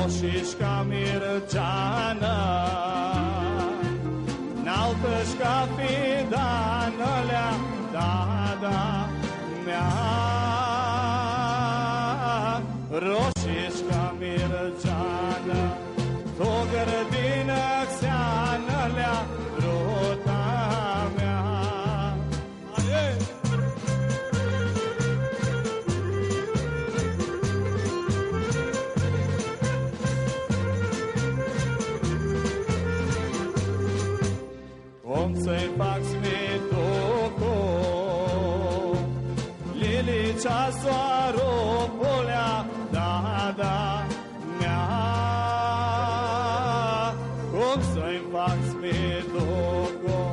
roșișca mirceană, n-altășca fidanălea, da, mea. Roșișca mirceană, o grădină xeanălea, ruta mea. Cum să-i fac smitucul, lilicea soaropulea, da, mea. Cum să-i fac smitucul,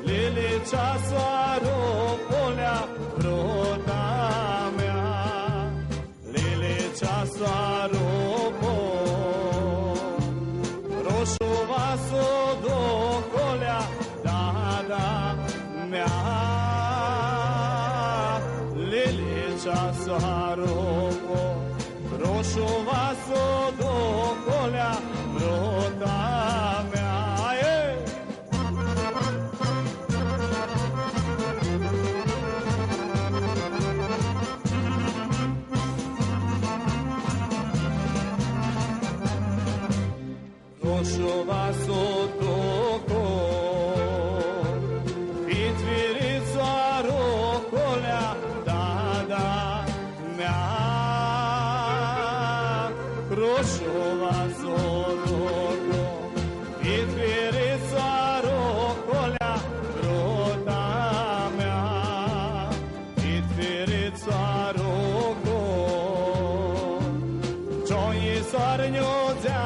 lilicea soaropulea, ruta mea. Lilicea soaropul, roșu vasul duculea, da, mea. Lilicea soaropul, roșu vasul duculea, ruta mea. Roșu vasul ducul, pitvirit soarocolea, da, mea. Roșu vasul ducul, pitvirit soarocolea, ruta mea. Pitvirit soarocol, ce-o-i soarniuțea,